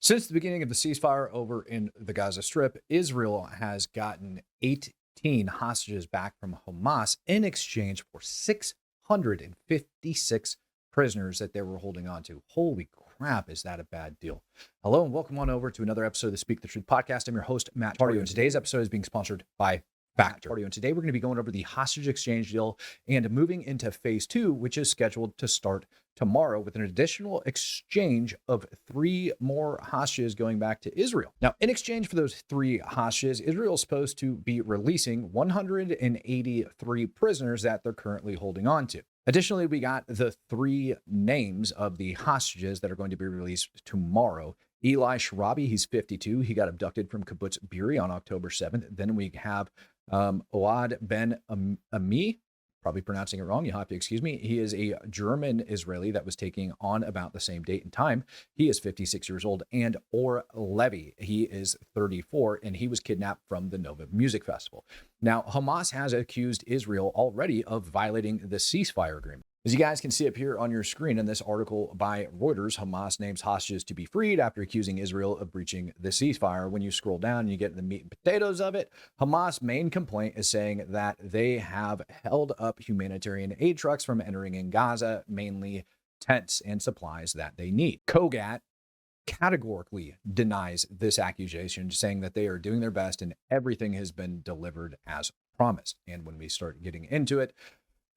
Since the beginning of the ceasefire over in the Gaza Strip, Israel has gotten 18 hostages back from Hamas in exchange for 656 prisoners that they were holding on to. Holy crap, is that a bad deal? Hello and welcome on over to another episode of the Speak the Truth podcast. I'm your host, Matt Tardio, and today's episode is being sponsored by Factor. And today we're going to be going over the hostage exchange deal and moving into phase 2, which is scheduled to start tomorrow with an additional exchange of 3 more hostages going back to Israel. Now, in exchange for those 3 hostages, Israel is supposed to be releasing 183 prisoners that they're currently holding on to. Additionally, we got the 3 names of the hostages that are going to be released tomorrow. Eli Sharabi, he's 52. He got abducted from Kibbutz Be'eri on October 7th. Then we have Oad Ben Ami, probably pronouncing it wrong. You'll have to excuse me. He is a German Israeli that was taking on about the same date and time. He is 56 years old. And Or Levy, he is 34, and he was kidnapped from the Nova Music Festival. Now, Hamas has accused Israel already of violating the ceasefire agreement. As you guys can see up here on your screen in this article by Reuters, Hamas names hostages to be freed after accusing Israel of breaching the ceasefire. When you scroll down and you get the meat and potatoes of it, Hamas' main complaint is saying that they have held up humanitarian aid trucks from entering in Gaza, mainly tents and supplies that they need. Kogat categorically denies this accusation, saying that they are doing their best and everything has been delivered as promised. And when we start getting into it,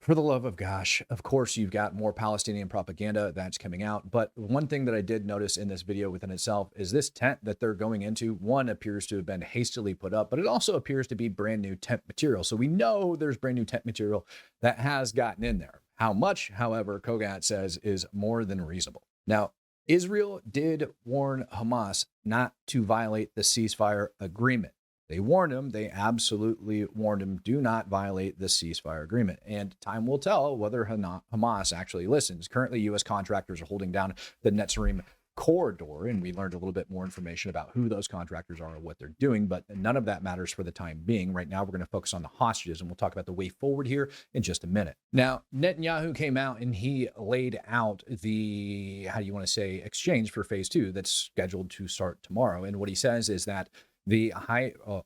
for the love of gosh, of course, you've got more Palestinian propaganda that's coming out. But one thing that I did notice in this video within itself is this tent that they're going into, one, appears to have been hastily put up, but it also appears to be brand new tent material. So we know there's brand new tent material that has gotten in there. How much, however, Kogat says is more than reasonable. Now, Israel did warn Hamas not to violate the ceasefire agreement. They warned him. They absolutely warned him, do not violate the ceasefire agreement. And time will tell whether Hamas actually listens. Currently, U.S. contractors are holding down the Netzarim corridor, and we learned a little bit more information about who those contractors are and what they're doing, but none of that matters for the time being. Right now, we're going to focus on the hostages, and we'll talk about the way forward here in just a minute. Now, Netanyahu came out and he laid out the, how do you want to say, exchange for phase 2 that's scheduled to start tomorrow. And what he says is that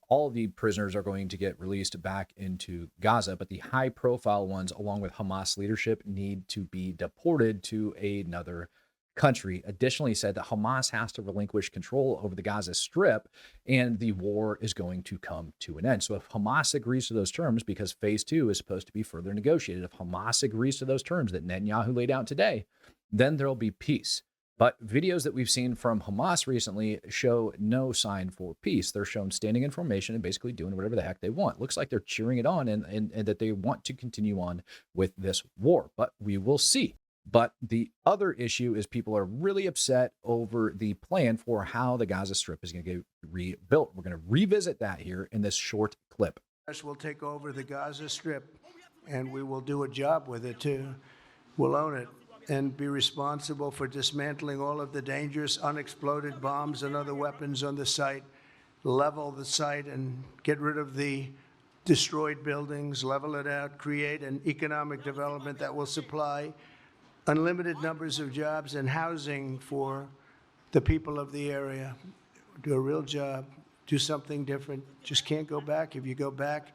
all of the prisoners are going to get released back into Gaza, but the high-profile ones, along with Hamas leadership, need to be deported to another country. Additionally, said that Hamas has to relinquish control over the Gaza Strip, and the war is going to come to an end. So if Hamas agrees to those terms, because phase 2 is supposed to be further negotiated, if Hamas agrees to those terms that Netanyahu laid out today, then there'll be peace. But videos that we've seen from Hamas recently show no sign for peace. They're shown standing in formation and basically doing whatever the heck they want. Looks like they're cheering it on and that they want to continue on with this war, but we will see. But the other issue is people are really upset over the plan for how the Gaza Strip is going to get rebuilt. We're going to revisit that here in this short clip. We'll take over the Gaza Strip, and we will do a job with it, too. We'll own it and be responsible for dismantling all of the dangerous unexploded bombs and other weapons on the site, level the site and get rid of the destroyed buildings, level it out, create an economic development that will supply unlimited numbers of jobs and housing for the people of the area. Do a real job, do something different. Just can't go back. If you go back.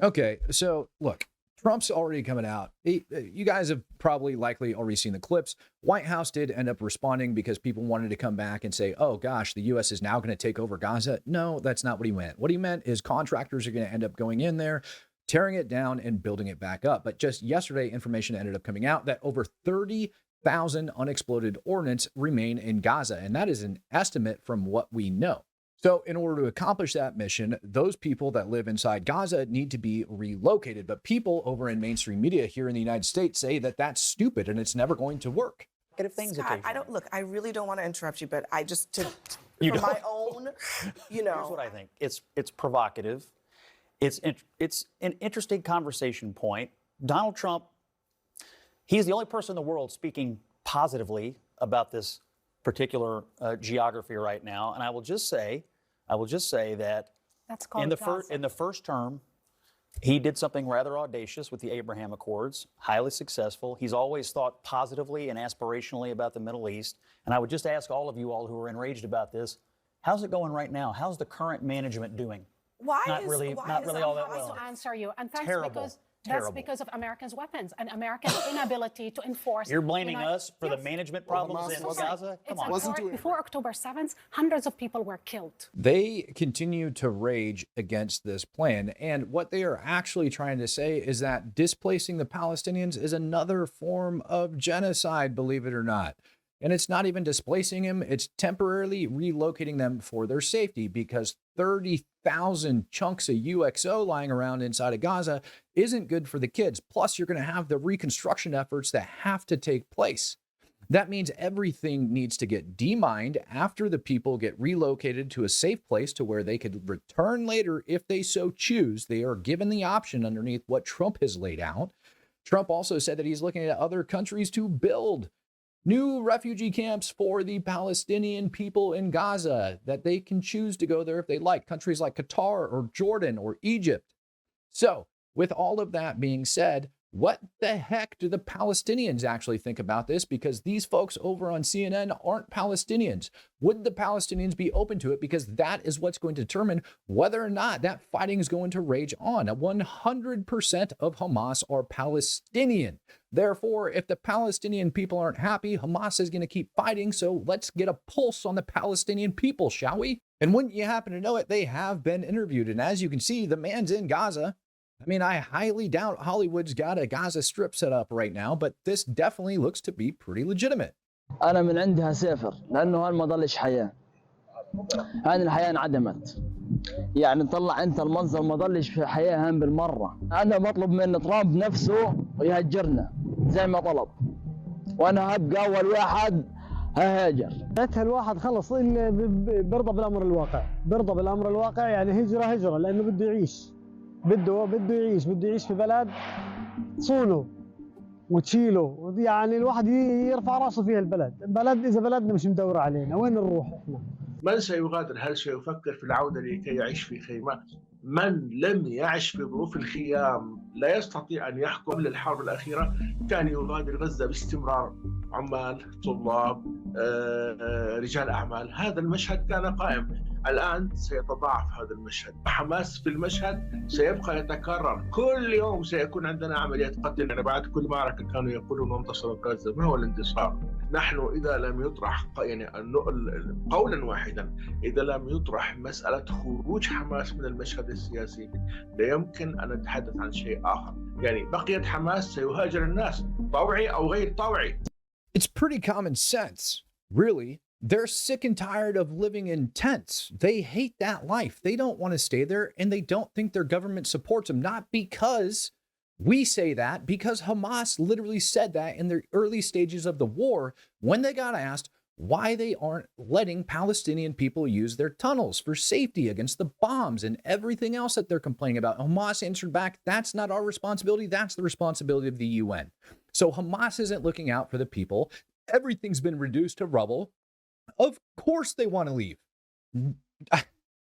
Okay, so look. Trump's already coming out. You guys have probably likely already seen the clips. White House did end up responding because people wanted to come back and say, oh gosh, the U.S. is now going to take over Gaza. No, that's not what he meant. What he meant is contractors are going to end up going in there, tearing it down and building it back up. But just yesterday, information ended up coming out that over 30,000 unexploded ordnance remain in Gaza. And that is an estimate from what we know. So in order to accomplish that mission, those people that live inside Gaza need to be relocated. But people over in mainstream media here in the United States say that that's stupid and it's never going to work. Scott, I really don't want to interrupt you, but I just, for my own, Here's what I think. It's provocative. It's an interesting conversation point. Donald Trump, he's the only person in the world speaking positively about this particular geography right now, and I will just say that in the first term, He did something rather audacious with the Abraham Accords, highly successful. He's always thought positively and aspirationally about the Middle East. And I would just ask all of you all who are enraged about this, how's it going right now? How's the current management doing? Not really all that well. To answer you, and thanks Terrible. because Terrible. that's because of Americans' weapons and American inability to enforce. You're blaming us for the management problems Hamas in wasn't- Gaza? Come on. wasn't doing it. Before October 7th, hundreds of people were killed. They continue to rage against this plan. And what they are actually trying to say is that displacing the Palestinians is another form of genocide, believe it or not. And it's not even displacing them, it's temporarily relocating them for their safety, because 30,000 chunks of UXO lying around inside of Gaza isn't good for the kids. Plus, you're going to have the reconstruction efforts that have to take place. That means everything needs to get demined after the people get relocated to a safe place to where they could return later if they so choose. They are given the option underneath what Trump has laid out. Trump also said that he's looking at other countries to build new refugee camps for the Palestinian people in Gaza, that they can choose to go there if they like. Countries like Qatar or Jordan or Egypt. So, with all of that being said, what the heck do the Palestinians actually think about this? Because these folks over on CNN aren't Palestinians. Would the Palestinians be open to it? Because that is what's going to determine whether or not that fighting is going to rage on. 100% of Hamas are Palestinian. Therefore, if the Palestinian people aren't happy, Hamas is going to keep fighting. So let's get a pulse on the Palestinian people, shall we? And wouldn't you happen to know it, they have been interviewed. And as you can see, the man's in Gaza. I mean, I highly doubt Hollywood's got a Gaza Strip set up right now, but this definitely looks to be pretty legitimate. أنا من عندها سافر لأنه هون ما ضلش حياة. هذه الحياة انعدمت. يعني طلع أنت المنظر ما ضلش في حياة هون بالمرة. أنا بطلب من ترامب نفسه يهجرنا زي ما طلب. وأنا هبقى أول واحد ههاجر. ساعتها الواحد خلص برضى بالأمر الواقع، برضى بالأمر الواقع، يعني هجرة لأنه بده يعيش. بده يعيش في بلد تصونه وتشيله، يعني الواحد يرفع راسه فيها البلد إذا بلدنا مش مدور علينا، وين نروح احنا؟ من سيغادر؟ هل سيفكر في العودة لكي يعيش في خيمات؟ من لم يعش في ظروف الخيام لا يستطيع أن يحكم. قبل الحرب الأخيرة كان يغادر غزة باستمرار عمال، طلاب، رجال أعمال. هذا المشهد كان قائم. الآن سيتضاعف هذا المشهد. حماس في المشهد سيبقى يتكرر. كل يوم سيكون عندنا عمليات قتل. يعني بعد كل معركة كانوا يقولون انتصر غزة. ما هو الانتصار؟ نحن إذا لم يطرح يعني قولا واحدا، إذا لم يطرح مسألة خروج حماس من المشهد السياسي، لا يمكن أن نتحدث عن شيء آخر. يعني بقية حماس سيهاجر الناس طوعي أو غير طوعي. It's pretty common sense, really. They're sick and tired of living in tents. They hate that life. They don't want to stay there, and they don't think their government supports them. Not because we say that, because Hamas literally said that in the early stages of the war when they got asked why they aren't letting Palestinian people use their tunnels for safety against the bombs and everything else that they're complaining about. Hamas answered back, that's not our responsibility. That's the responsibility of the UN. So Hamas isn't looking out for the people. Everything's been reduced to rubble. Of course they want to leave.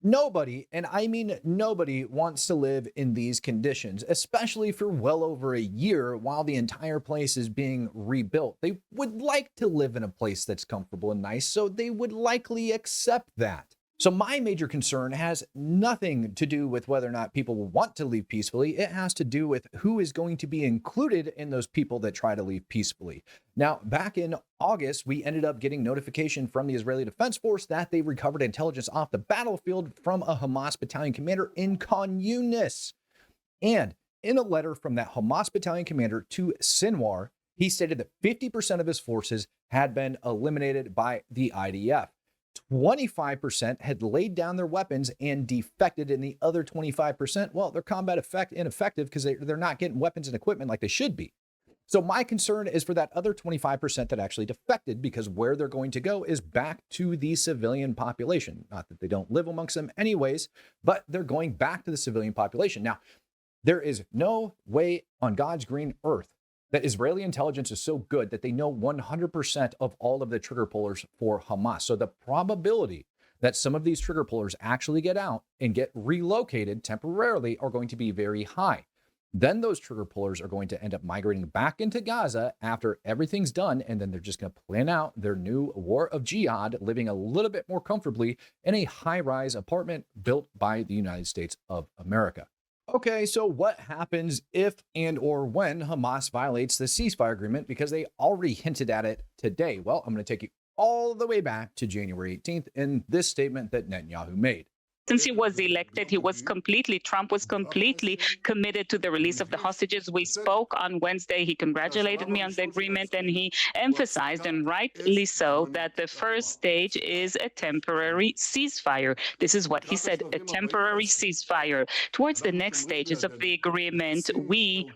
Nobody, and I mean nobody, wants to live in these conditions, especially for well over a year while the entire place is being rebuilt. They would like to live in a place that's comfortable and nice, so they would likely accept that. So my major concern has nothing to do with whether or not people will want to leave peacefully. It has to do with who is going to be included in those people that try to leave peacefully. Now, back in August, we ended up getting notification from the Israeli Defense Force that they recovered intelligence off the battlefield from a Hamas battalion commander in Khan Yunis. And in a letter from that Hamas battalion commander to Sinwar, he stated that 50% of his forces had been eliminated by the IDF. 25% had laid down their weapons and defected, and the other 25%, well, they're combat ineffective because they're not getting weapons and equipment like they should be. So my concern is for that other 25% that actually defected, because where they're going to go is back to the civilian population. Not that they don't live amongst them anyways, but they're going back to the civilian population. Now, there is no way on God's green earth that Israeli intelligence is so good that they know 100% of all of the trigger pullers for Hamas. So the probability that some of these trigger pullers actually get out and get relocated temporarily are going to be very high. Then those trigger pullers are going to end up migrating back into Gaza after everything's done, and then they're just going to plan out their new war of jihad, living a little bit more comfortably in a high-rise apartment built by the United States of America. Okay, so what happens if and or when Hamas violates the ceasefire agreement? Because they already hinted at it today. Well, I'm going to take you all the way back to January 18th in this statement that Netanyahu made. Since he was elected, Trump was completely committed to the release of the hostages. We spoke on Wednesday. He congratulated me on the agreement, and he emphasized, and rightly so, that the first stage is a temporary ceasefire. This is what he said, a temporary ceasefire. Towards the next stages of the agreement, we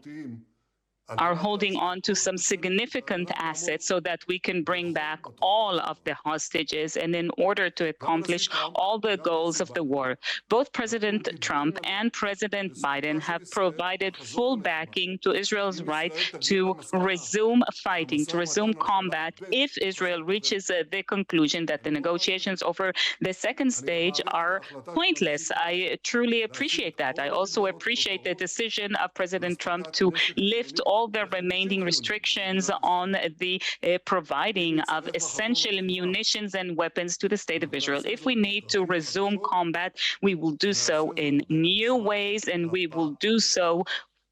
are holding on to some significant assets so that we can bring back all of the hostages, and in order to accomplish all the goals of the war. Both President Trump and President Biden have provided full backing to Israel's right to resume fighting, to resume combat, if Israel reaches the conclusion that the negotiations over the second stage are pointless. I truly appreciate that. I also appreciate the decision of President Trump to lift all the remaining restrictions on the providing of essential munitions and weapons to the state of Israel. If we need to resume combat, we will do so in new ways, and we will do so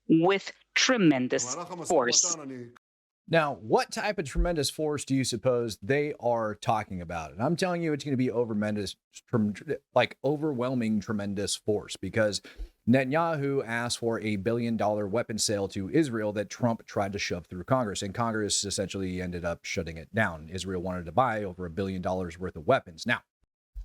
with tremendous force. Now, what type of tremendous force do you suppose they are talking about? And I'm telling you, it's going to be overwhelming tremendous force, because Netanyahu asked for $1 billion weapon sale to Israel that Trump tried to shove through Congress, and Congress essentially ended up shutting it down. Israel wanted to buy over $1 billion worth of weapons. Now,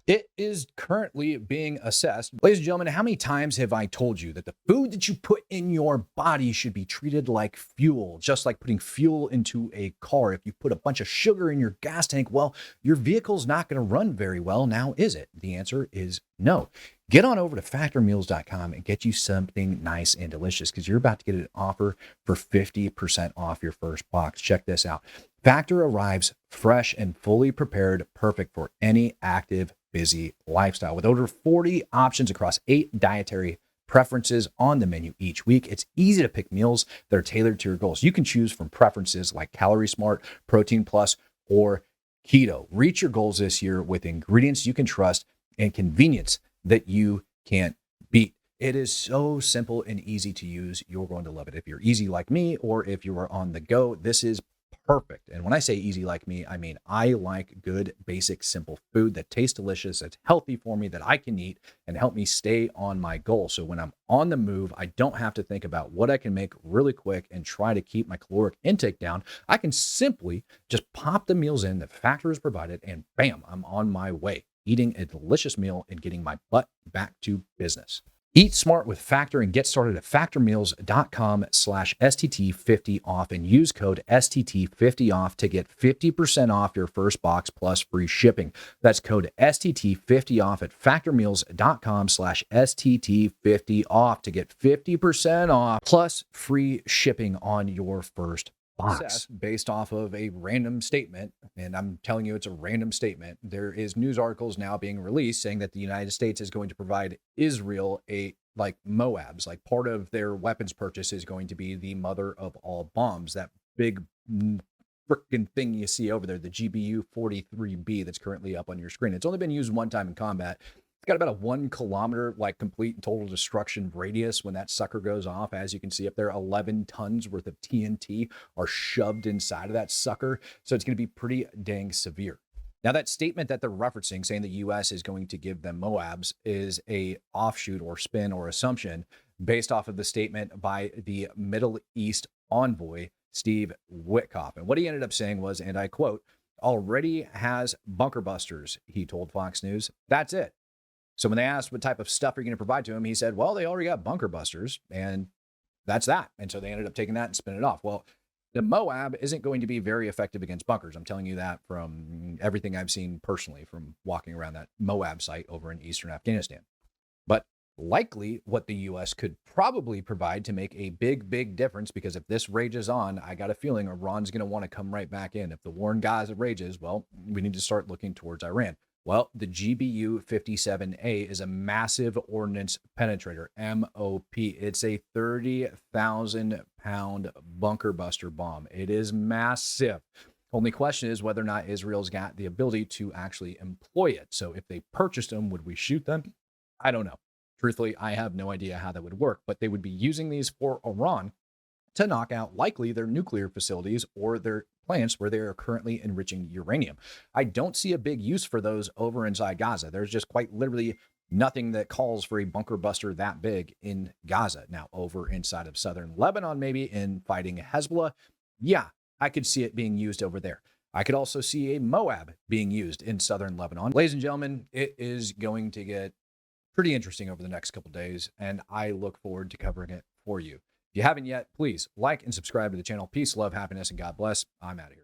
it is currently being assessed. Ladies and gentlemen, how many times have I told you that the food that you put in your body should be treated like fuel, just like putting fuel into a car? If you put a bunch of sugar in your gas tank, well, your vehicle's not going to run very well now, is it? The answer is no. Get on over to factormeals.com and get you something nice and delicious, because you're about to get an offer for 50% off your first box. Check this out. Factor arrives fresh and fully prepared, perfect for any active, busy lifestyle. With over 40 options across 8 dietary preferences on the menu each week, it's easy to pick meals that are tailored to your goals. You can choose from preferences like Calorie Smart, Protein Plus, or Keto. Reach your goals this year with ingredients you can trust and convenience that you can't beat. It is so simple and easy to use. You're going to love it. If you're easy like me, or if you are on the go, this is perfect. And when I say easy like me, I mean I like good, basic, simple food that tastes delicious, that's healthy for me, that I can eat and help me stay on my goal. So when I'm on the move, I don't have to think about what I can make really quick and try to keep my caloric intake down. I can simply just pop the meals in that Factor has provided, and bam, I'm on my way, eating a delicious meal and getting my butt back to business. Eat smart with Factor and get started at factormeals.com/STT50 off and use code STT50 off to get 50% off your first box plus free shipping. That's code STT50 off at factormeals.com/STT50 off to get 50% off plus free shipping on your first box. Based off of a random statement, and I'm telling you it's a random statement. There is news articles now being released saying that the United States is going to provide Israel Moabs, like part of their weapons purchase is going to be the mother of all bombs, that big freaking thing you see over there, the GBU-43B that's currently up on your screen. It's only been used one time in combat. It's got about a 1 kilometer, complete and total destruction radius when that sucker goes off. As you can see up there, 11 tons worth of TNT are shoved inside of that sucker. So it's going to be pretty dang severe. Now, that statement that they're referencing, saying the U.S. is going to give them Moabs, is a offshoot or spin or assumption based off of the statement by the Middle East envoy, Steve Witkoff. And what he ended up saying was, and I quote, "already has bunker busters," he told Fox News. That's it. So when they asked what type of stuff are you going to provide to him, he said, well, they already got bunker busters, and that's that. And so they ended up taking that and spinning it off. Well, the Moab isn't going to be very effective against bunkers. I'm telling you that from everything I've seen personally from walking around that Moab site over in eastern Afghanistan. But likely what the U.S. could probably provide to make a big, big difference, because if this rages on, I got a feeling Iran's going to want to come right back in. If the war in Gaza rages, well, we need to start looking towards Iran. Well, the GBU 57A is a massive ordnance penetrator, MOP. It's a 30,000 pound bunker buster bomb. It is massive. Only question is whether or not Israel's got the ability to actually employ it. So if they purchased them, would we shoot them? I don't know. Truthfully, I have no idea how that would work, but they would be using these for Iran to knock out likely their nuclear facilities or their plants where they are currently enriching uranium. I don't see a big use for those over inside Gaza. There's just quite literally nothing that calls for a bunker buster that big in Gaza. Now, over inside of southern Lebanon, maybe in fighting Hezbollah, yeah, I could see it being used over there. I could also see a Moab being used in southern Lebanon. Ladies and gentlemen, it is going to get pretty interesting over the next couple days, and I look forward to covering it for you. If you haven't yet, please like and subscribe to the channel. Peace, love, happiness, and God bless. I'm out of here.